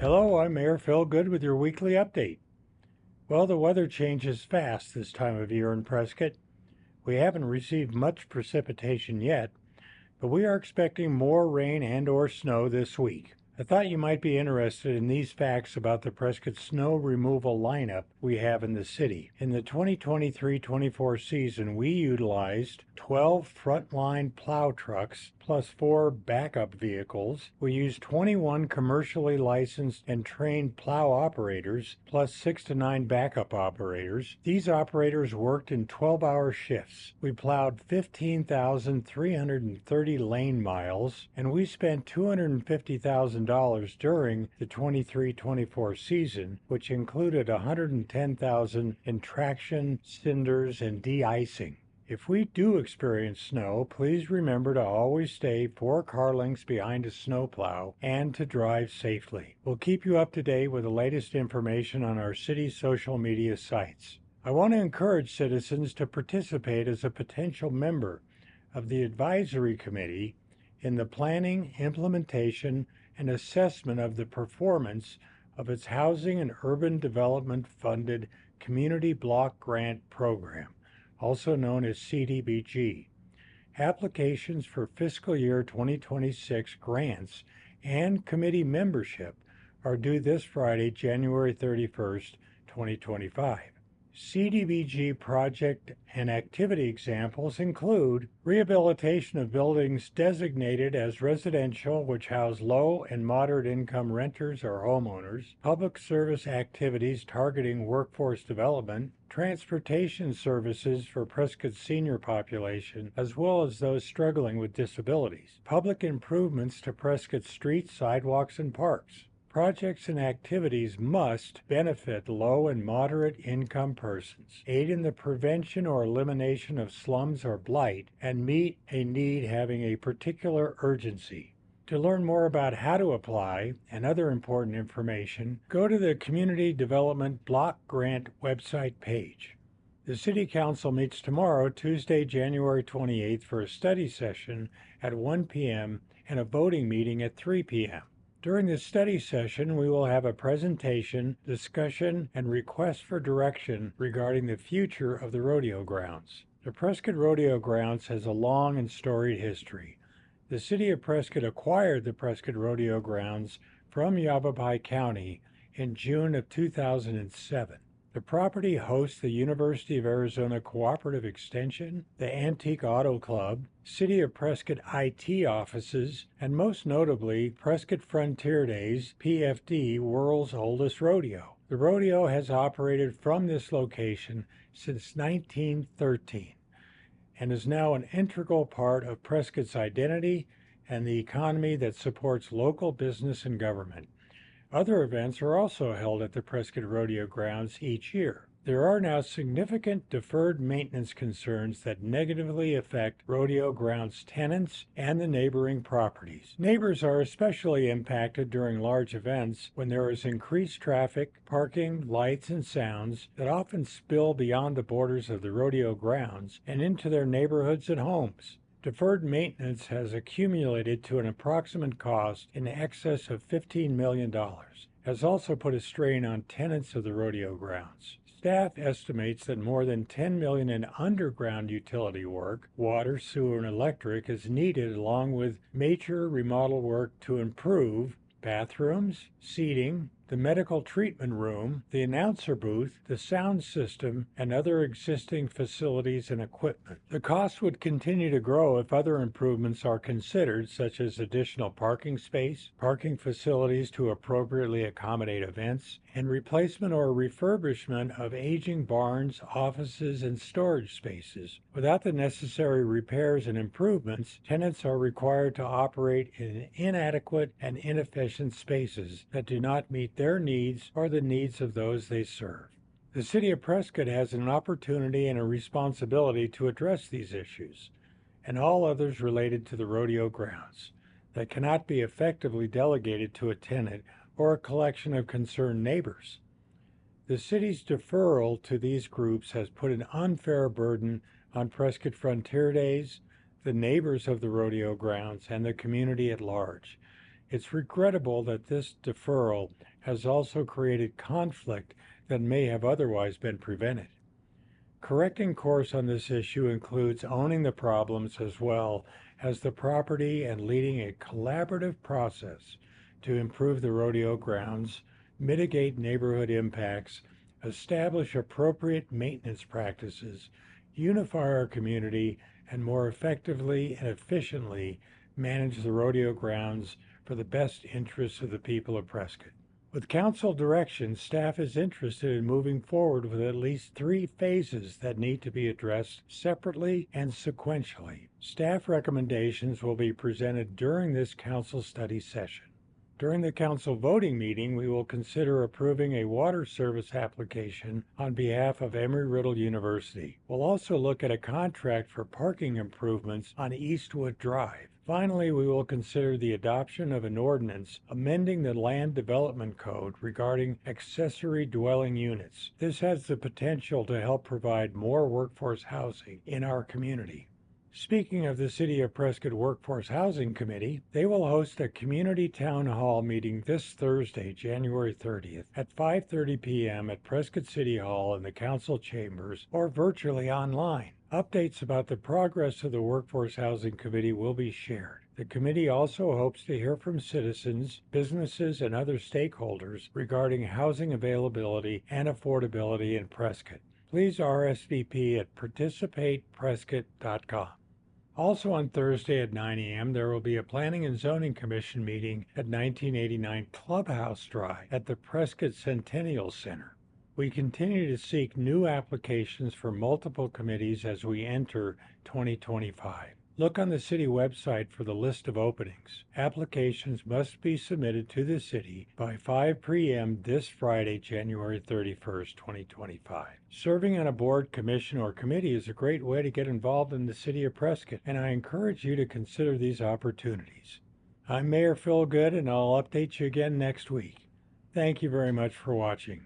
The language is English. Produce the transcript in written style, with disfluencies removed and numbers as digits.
Hello, I'm Mayor Phil Good with your weekly update. Well, the weather changes fast this time of year in Prescott. We haven't received much precipitation yet, but we are expecting more rain and/or snow this week. I thought you might be interested in these facts about the Prescott Snow Removal lineup we have in the city. In the 2023-24 season, we utilized 12 frontline plow trucks plus 4 backup vehicles. We used 21 commercially licensed and trained plow operators plus 6 to 9 backup operators. These operators worked in 12-hour shifts. We plowed 15,330 lane miles, and we spent $250,000 during the 23-24 season, which included $110,000 in traction, cinders, and de-icing. If we do experience snow, please remember to always stay 4 car lengths behind a snowplow and to drive safely. We'll keep you up to date with the latest information on our city's social media sites. I want to encourage citizens to participate as a potential member of the advisory committee in the planning, implementation, and assessment of the performance of its Housing and Urban Development Funded Community Block Grant Program, also known as CDBG. Applications for fiscal year 2026 grants and committee membership are due this Friday, January 31st, 2025. CDBG project and activity examples include rehabilitation of buildings designated as residential which house low and moderate income renters or homeowners, public service activities targeting workforce development, transportation services for Prescott's senior population, as well as those struggling with disabilities, public improvements to Prescott's streets, sidewalks, and parks. Projects and activities must benefit low and moderate income persons, aid in the prevention or elimination of slums or blight, and meet a need having a particular urgency. To learn more about how to apply and other important information, go to the Community Development Block Grant website page. The City Council meets tomorrow, Tuesday, January 28th, for a study session at 1 p.m. and a voting meeting at 3 p.m. During the study session, we will have a presentation, discussion, and request for direction regarding the future of the rodeo grounds. The Prescott Rodeo Grounds has a long and storied history. The City of Prescott acquired the Prescott Rodeo Grounds from Yavapai County in June of 2007. The property hosts the University of Arizona Cooperative Extension, the Antique Auto Club, City of Prescott IT offices, and most notably, Prescott Frontier Days, PFD, world's oldest rodeo. The rodeo has operated from this location since 1913 and is now an integral part of Prescott's identity and the economy that supports local business and government. Other events are also held at the Prescott Rodeo Grounds each year. There are now significant deferred maintenance concerns that negatively affect rodeo grounds tenants and the neighboring properties. Neighbors are especially impacted during large events when there is increased traffic, parking, lights, and sounds that often spill beyond the borders of the rodeo grounds and into their neighborhoods and homes. Deferred maintenance has accumulated to an approximate cost in excess of $15 million, has also put a strain on tenants of the rodeo grounds. Staff estimates that more than $10 million in underground utility work, water, sewer, and electric, is needed along with major remodel work to improve bathrooms, seating, the medical treatment room, the announcer booth, the sound system, and other existing facilities and equipment. The cost would continue to grow if other improvements are considered, such as additional parking space, parking facilities to appropriately accommodate events, and replacement or refurbishment of aging barns, offices, and storage spaces. Without the necessary repairs and improvements, tenants are required to operate in inadequate and inefficient spaces that do not meet their needs or the needs of those they serve. The City of Prescott has an opportunity and a responsibility to address these issues and all others related to the rodeo grounds that cannot be effectively delegated to a tenant or a collection of concerned neighbors. The city's deferral to these groups has put an unfair burden on Prescott Frontier Days, the neighbors of the rodeo grounds, and the community at large. It's regrettable that this deferral has also created conflict that may have otherwise been prevented. Correcting course on this issue includes owning the problems as well as the property and leading a collaborative process to improve the rodeo grounds, mitigate neighborhood impacts, establish appropriate maintenance practices, unify our community, and more effectively and efficiently manage the rodeo grounds for the best interests of the people of Prescott. With council direction, staff is interested in moving forward with at least 3 phases that need to be addressed separately and sequentially. Staff recommendations will be presented during this council study session. During the council voting meeting, we will consider approving a water service application on behalf of Embry-Riddle University. We'll also look at a contract for parking improvements on Eastwood Drive. Finally, we will consider the adoption of an ordinance amending the Land Development Code regarding accessory dwelling units. This has the potential to help provide more workforce housing in our community. Speaking of the City of Prescott Workforce Housing Committee, they will host a community town hall meeting this Thursday, January 30th at 5:30 p.m. at Prescott City Hall in the council chambers or virtually online. Updates about the progress of the Workforce Housing Committee will be shared. The committee also hopes to hear from citizens, businesses, and other stakeholders regarding housing availability and affordability in Prescott. Please RSVP at participateprescott.com. Also on Thursday at 9 a.m., there will be a Planning and Zoning Commission meeting at 1989 Clubhouse Drive at the Prescott Centennial Center. We continue to seek new applications for multiple committees as we enter 2025. Look on the city website for the list of openings. Applications must be submitted to the city by 5 p.m. this Friday, January 31st, 2025. Serving on a board, commission, or committee is a great way to get involved in the city of Prescott, and I encourage you to consider these opportunities. I'm Mayor Phil Good, and I'll update you again next week. Thank you very much for watching.